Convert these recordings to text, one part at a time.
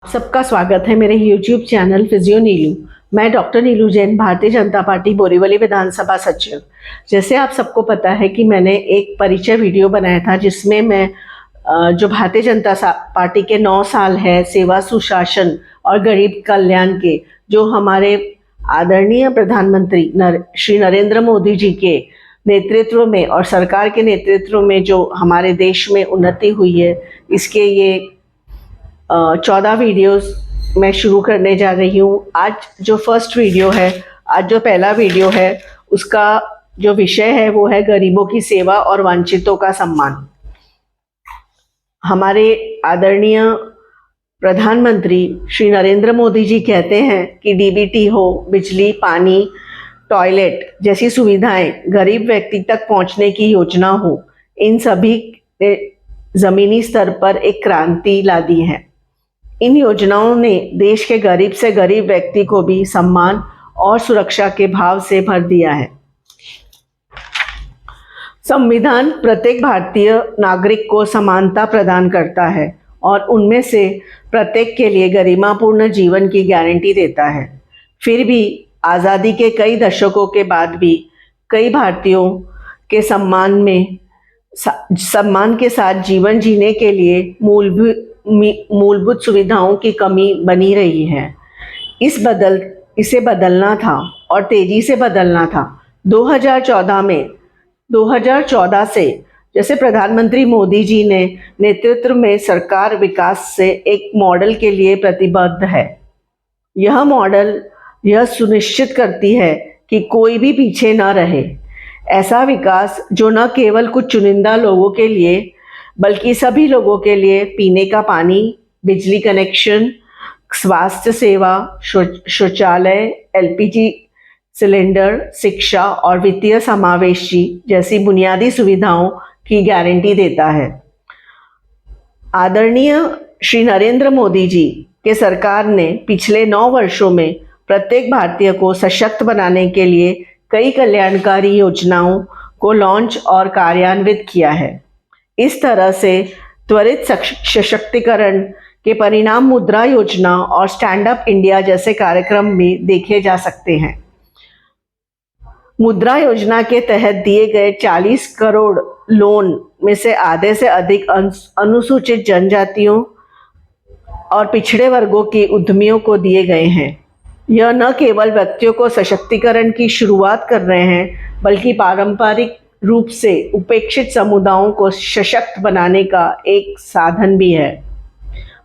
सबका स्वागत है मेरे YouTube चैनल फिजियो नीलू। मैं डॉक्टर नीलू जैन, भारतीय जनता पार्टी बोरीवली विधानसभा सचिव। जैसे आप सबको पता है कि मैंने एक परिचय वीडियो बनाया था जिसमें मैं जो भारतीय जनता पार्टी के 9 साल है सेवा, सुशासन और गरीब कल्याण के जो हमारे आदरणीय प्रधानमंत्री श्री नरेंद्र मोदी जी के नेतृत्व में और सरकार के नेतृत्व में जो हमारे देश में उन्नति हुई है, इसके ये 14 वीडियोस मैं शुरू करने जा रही हूँ। आज जो पहला वीडियो है उसका जो विषय है वो है गरीबों की सेवा और वंचितों का सम्मान। हमारे आदरणीय प्रधानमंत्री श्री नरेंद्र मोदी जी कहते हैं कि डीबीटी हो, बिजली, पानी, टॉयलेट जैसी सुविधाएं गरीब व्यक्ति तक पहुंचने की योजना हो, इन सभी ने जमीनी स्तर पर एक क्रांति ला दी है। इन योजनाओं ने देश के गरीब से गरीब व्यक्ति को भी सम्मान और सुरक्षा के भाव से भर दिया है। संविधान प्रत्येक भारतीय नागरिक को समानता प्रदान करता है और उनमें से प्रत्येक के लिए गरिमापूर्ण जीवन की गारंटी देता है। फिर भी आज़ादी के कई दशकों के बाद भी कई भारतीयों के सम्मान के साथ जीवन जीने के लिए मूलभूत सुविधाओं की कमी बनी रही है। इसे बदलना था और तेजी से बदलना था। 2014 से जैसे प्रधानमंत्री मोदी जी ने नेतृत्व में सरकार विकास से एक मॉडल के लिए प्रतिबद्ध है। यह मॉडल यह सुनिश्चित करती है कि कोई भी पीछे न रहे। ऐसा विकास जो न केवल कुछ चुनिंदा लोगों के लिए बल्कि सभी लोगों के लिए पीने का पानी, बिजली कनेक्शन, स्वास्थ्य सेवा, शौचालय, एलपीजी सिलेंडर, शिक्षा और वित्तीय समावेश जैसी बुनियादी सुविधाओं की गारंटी देता है। आदरणीय श्री नरेंद्र मोदी जी के सरकार ने पिछले 9 वर्षों में प्रत्येक भारतीय को सशक्त बनाने के लिए कई कल्याणकारी योजनाओं को लॉन्च और कार्यान्वित किया है। इस तरह से त्वरित सशक्तिकरण के परिणाम मुद्रा योजना और स्टैंड अप इंडिया जैसे कार्यक्रम में देखे जा सकते हैं। मुद्रा योजना के तहत दिए गए 40 करोड़ लोन में से आधे से अधिक अनुसूचित जनजातियों और पिछड़े वर्गों के उद्यमियों को दिए गए हैं। यह न केवल व्यक्तियों को सशक्तिकरण की शुरुआत कर रहे हैं बल्कि पारंपरिक रूप से उपेक्षित समुदायों को सशक्त बनाने का एक साधन भी है।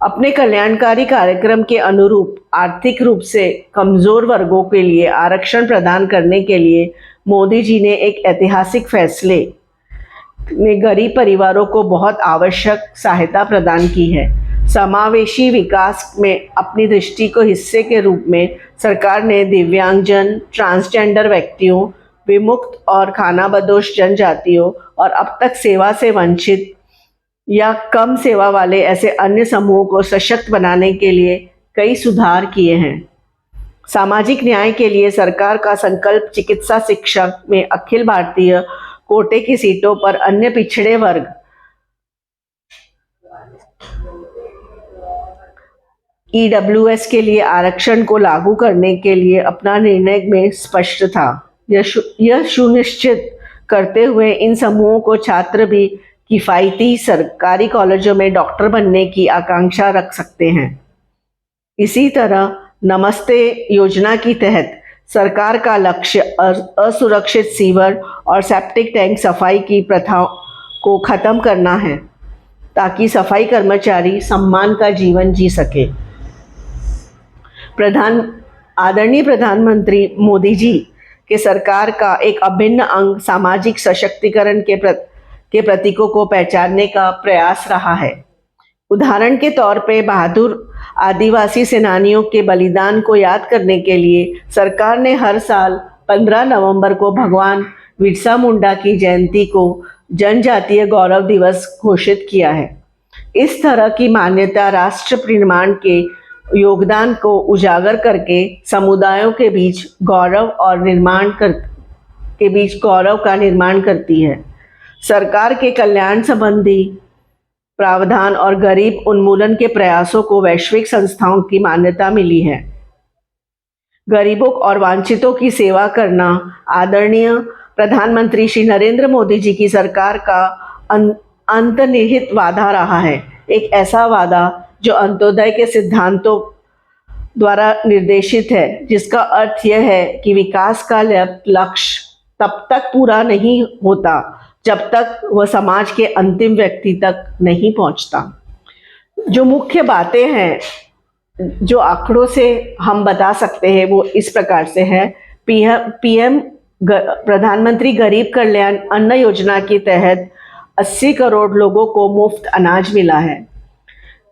अपने कल्याणकारी कार्यक्रम के अनुरूप आर्थिक रूप से कमजोर वर्गों के लिए आरक्षण प्रदान करने के लिए मोदी जी ने एक ऐतिहासिक फैसले में गरीब परिवारों को बहुत आवश्यक सहायता प्रदान की है। समावेशी विकास में अपनी दृष्टि को हिस्से के रूप में सरकार ने दिव्यांगजन, ट्रांसजेंडर व्यक्तियों, विमुक्त और खानाबदोश जनजातियों और अब तक सेवा से वंचित या कम सेवा वाले ऐसे अन्य समूहों को सशक्त बनाने के लिए कई सुधार किए हैं। सामाजिक न्याय के लिए सरकार का संकल्प चिकित्सा शिक्षा में अखिल भारतीय कोटे की सीटों पर अन्य पिछड़े वर्ग EWS के लिए आरक्षण को लागू करने के लिए अपना निर्णय में स्पष्ट था। यह सुनिश्चित करते हुए इन समूहों को छात्र भी किफ़ायती सरकारी कॉलेजों में डॉक्टर बनने की आकांक्षा रख सकते हैं। इसी तरह नमस्ते योजना के तहत सरकार का लक्ष्य असुरक्षित सीवर और सेप्टिक टैंक सफाई की प्रथाओं को खत्म करना है ताकि सफाई कर्मचारी सम्मान का जीवन जी सके। आदरणीय प्रधानमंत्री मोदी जी के सरकार का एक अभिन्न अंग सामाजिक सशक्तिकरण के प्रतीकों को पहचानने का प्रयास रहा है। उदाहरण के तौर पे बहादुर आदिवासी सेनानियों के बलिदान को याद करने के लिए सरकार ने हर साल 15 नवंबर को भगवान बिरसा मुंडा की जयंती को जनजातीय गौरव दिवस घोषित किया है। इस तरह की मान्यता राष्ट्र निर्माण के योगदान को उजागर करके समुदायों के बीच गौरव का निर्माण करती है। सरकार के कल्याण संबंधी प्रावधान और गरीब उन्मूलन के प्रयासों को वैश्विक संस्थाओं की मान्यता मिली है। गरीबों और वांछितों की सेवा करना आदरणीय प्रधानमंत्री श्री नरेंद्र मोदी जी की सरकार का अंतर्निहित वादा रहा है। एक ऐसा वादा जो अंत्योदय के सिद्धांतों द्वारा निर्देशित है, जिसका अर्थ यह है कि विकास का लक्ष्य तब तक पूरा नहीं होता जब तक वह समाज के अंतिम व्यक्ति तक नहीं पहुंचता। जो मुख्य बातें हैं जो आंकड़ों से हम बता सकते हैं वो इस प्रकार से है। पीएम प्रधानमंत्री गरीब कल्याण अन्न योजना के तहत 80 करोड़ लोगों को मुफ्त अनाज मिला है।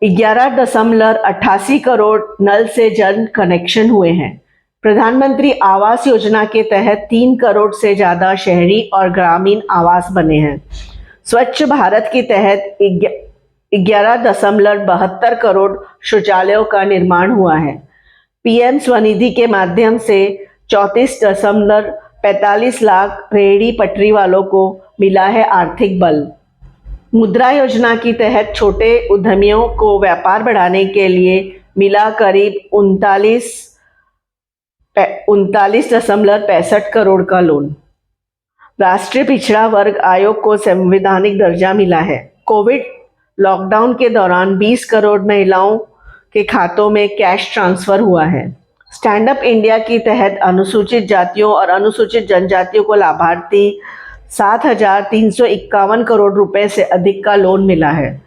11.88 करोड़ नल से जल कनेक्शन हुए हैं। प्रधानमंत्री आवास योजना के तहत 3 करोड़ से ज्यादा शहरी और ग्रामीण आवास बने हैं। स्वच्छ भारत के तहत 11.72 करोड़ शौचालयों का निर्माण हुआ है। पीएम स्वनिधि के माध्यम से 34.45 लाख रेहड़ी पटरी वालों को मिला है आर्थिक बल। मुद्रा योजना के तहत छोटे उद्यमियों को व्यापार बढ़ाने के लिए मिला करीब 39.65 करोड़ का लोन। राष्ट्रीय पिछड़ा वर्ग आयोग को संवैधानिक दर्जा मिला है। कोविड लॉकडाउन के दौरान 20 करोड़ महिलाओं के खातों में कैश ट्रांसफर हुआ है। स्टैंड अप इंडिया के तहत अनुसूचित जातियों और अनुसूचित जनजातियों को लाभार्थी 7,351 करोड़ रुपए से अधिक का लोन मिला है।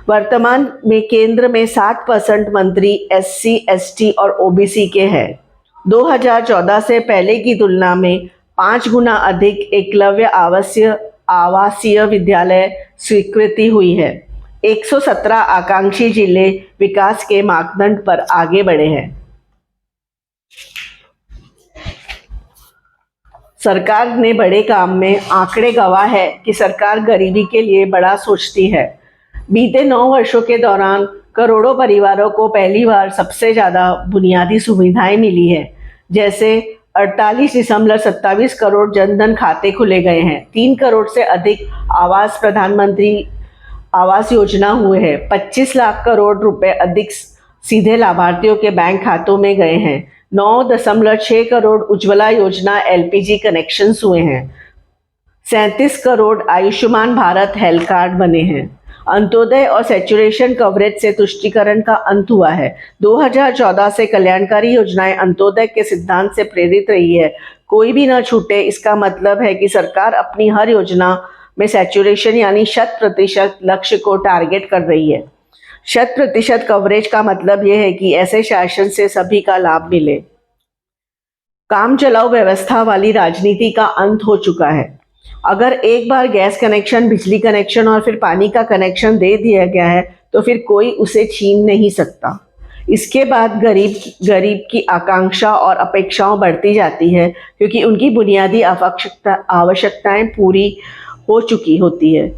वर्तमान में केंद्र में 60% मंत्री SC, ST और OBC के हैं। 2014 से पहले की तुलना में 5 गुना अधिक एकलव्य आवासीय विद्यालय स्वीकृति हुई है। 117 आकांक्षी जिले विकास के मापदंड पर आगे बढ़े हैं। सरकार ने बड़े काम में आंकड़े गवाह है कि सरकार गरीबी के लिए बड़ा सोचती है। बीते 9 वर्षों के दौरान करोड़ों परिवारों को पहली बार सबसे ज्यादा बुनियादी सुविधाएं मिली है, जैसे 48.27 करोड़ जनधन खाते खुले गए हैं। 3 करोड़ से अधिक आवास प्रधानमंत्री आवास योजना हुए हैं। 25 लाख करोड़ रुपए अधिक सीधे लाभार्थियों के बैंक खातों में गए हैं। 9.6 करोड़ उज्ज्वला योजना LPG कनेक्शंस हुए हैं। 37 करोड़ आयुष्मान भारत हेल्थ कार्ड बने हैं। अंत्योदय और सैचुरेशन कवरेज से तुष्टीकरण का अंत हुआ है। 2014 से कल्याणकारी योजनाएं अंत्योदय के सिद्धांत से प्रेरित रही है। कोई भी न छूटे, इसका मतलब है कि सरकार अपनी हर योजना में सैचुरेशन यानी 100% लक्ष्य को टारगेट कर रही है। 100% कवरेज का मतलब यह है कि ऐसे शासन से सभी का लाभ मिले। काम चलाओ व्यवस्था वाली राजनीति का अंत हो चुका है। अगर एक बार गैस कनेक्शन, बिजली कनेक्शन और फिर पानी का कनेक्शन दे दिया गया है तो फिर कोई उसे छीन नहीं सकता। इसके बाद गरीब की आकांक्षा और अपेक्षाएं बढ़ती जाती है, क्योंकि उनकी बुनियादी आवश्यकताएं पूरी हो चुकी होती है।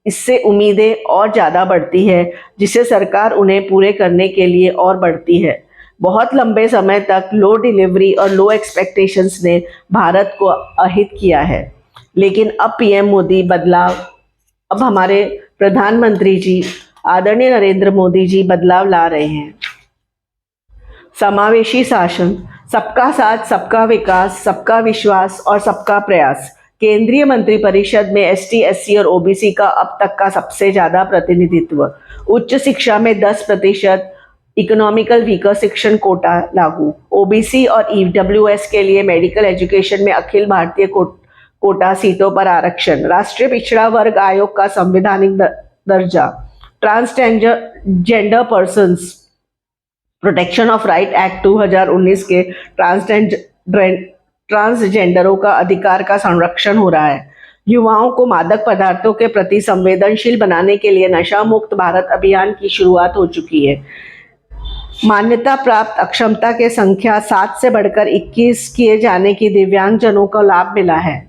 इससे उम्मीदें और ज़्यादा बढ़ती है, जिससे सरकार उन्हें पूरे करने के लिए और बढ़ती है। बहुत लंबे समय तक लो डिलीवरी और लो एक्सपेक्टेशंस ने भारत को अहित किया है, लेकिन अब पीएम मोदी बदलाव, अब हमारे प्रधानमंत्री जी आदरणीय नरेंद्र मोदी जी बदलाव ला रहे हैं। समावेशी शासन, सबका साथ, सबका विकास, सबका विश्वास और सबका प्रयास। केंद्रीय मंत्रिपरिषद में ST, SC और OBC का अब तक का सबसे ज्यादा प्रतिनिधित्व। उच्च शिक्षा में 10% इकोनॉमिकल वीकर सेक्शन कोटा लागू। OBC और EWS के लिए मेडिकल एजुकेशन में अखिल भारतीय कोटा सीटों पर आरक्षण। राष्ट्रीय पिछड़ा वर्ग आयोग का संवैधानिक दर्जा। Transgender persons protection of right act 2019 के ट्रांसजेंडरों का अधिकार का संरक्षण हो रहा है। युवाओं को मादक पदार्थों के प्रति संवेदनशील बनाने के लिए नशा मुक्त भारत अभियान की शुरुआत हो चुकी है। मान्यता प्राप्त अक्षमता के संख्या 7 से बढ़कर 21 किए जाने की दिव्यांगजनों को लाभ मिला है।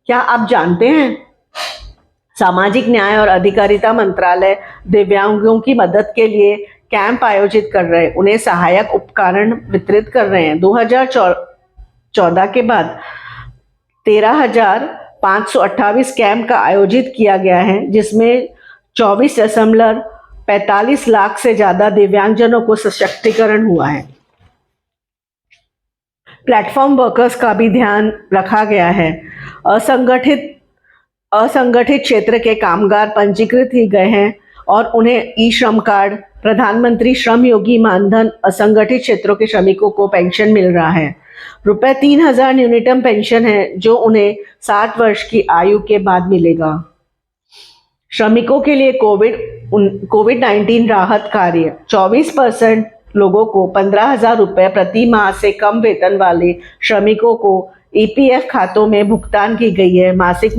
क्या आप जानते हैं, सामाजिक न्याय और अधिकारिता मंत्रालय दिव्यांगों की मदद के लिए कैंप आयोजित कर रहे हैं, उन्हें सहायक उपकरण वितरित कर रहे हैं। 2014 के बाद 528 कैंप का आयोजित किया गया है, जिसमें 24.45 लाख से ज्यादा दिव्यांगजनों को सशक्तिकरण हुआ है। प्लेटफॉर्म वर्कर्स का भी ध्यान रखा गया है। असंगठित क्षेत्र के कामगार पंजीकृत ही गए हैं और उन्हें ई श्रम कार्ड, प्रधानमंत्री श्रम योगी मानधन, असंगठित क्षेत्रों के श्रमिकों को पेंशन मिल रहा है। रुपए 3,000 न्यूनतम पेंशन है, जो उन्हें 60 वर्ष की आयु के बाद मिलेगा। श्रमिकों के लिए कोविड-19 राहत कार्य 24% लोगों को 15,000 रुपए प्रति माह से कम वेतन वाले श्रमिकों को ईपीएफ खातों में भुगतान की गई है। मासिक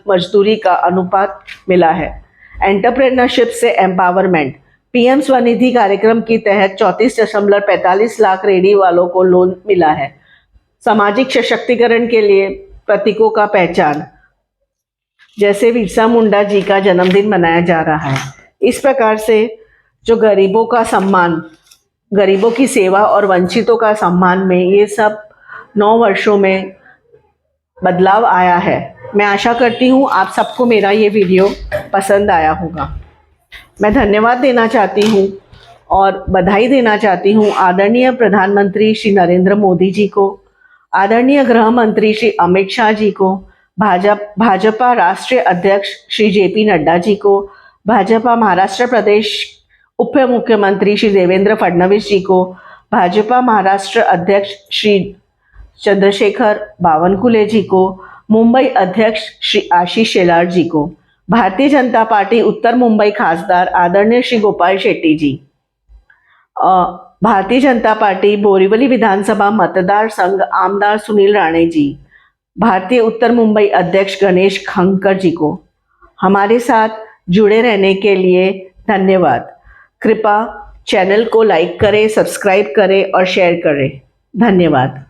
मजदूरी का अनुपात मिला है। एंटरप्रेन्योरशिप से एम्पावरमेंट, पीएम स्वनिधि कार्यक्रम के तहत 34.45 लाख रेडी वालों को लोन मिला है। सामाजिक सशक्तिकरण के लिए प्रतीकों का पहचान, जैसे बिरसा मुंडा जी का जन्मदिन मनाया जा रहा है। इस प्रकार से जो गरीबों का सम्मान, गरीबों की सेवा और वंचितों का सम्मान में ये सब 9 वर्षों में बदलाव आया है। मैं आशा करती हूँ आप सबको मेरा ये वीडियो पसंद आया होगा। मैं धन्यवाद देना चाहती हूँ और बधाई देना चाहती हूँ आदरणीय प्रधानमंत्री श्री नरेंद्र मोदी जी को, आदरणीय गृह मंत्री श्री अमित शाह जी को, भाजपा राष्ट्रीय अध्यक्ष श्री जेपी नड्डा जी को, भाजपा महाराष्ट्र प्रदेश उप मुख्यमंत्री श्री देवेंद्र फडणवीस जी को, भाजपा महाराष्ट्र अध्यक्ष श्री चंद्रशेखर बावनकुले जी को, मुंबई अध्यक्ष श्री आशीष शेलार जी को, भारतीय जनता पार्टी उत्तर मुंबई खासदार आदरणीय श्री गोपाल शेट्टी जी, भारतीय जनता पार्टी बोरीवली विधानसभा मतदार संघ आमदार सुनील राणे जी, भारतीय उत्तर मुंबई अध्यक्ष गणेश खंकर जी को हमारे साथ जुड़े रहने के लिए धन्यवाद। कृपया चैनल को लाइक करें, सब्सक्राइब करें और शेयर करें। धन्यवाद।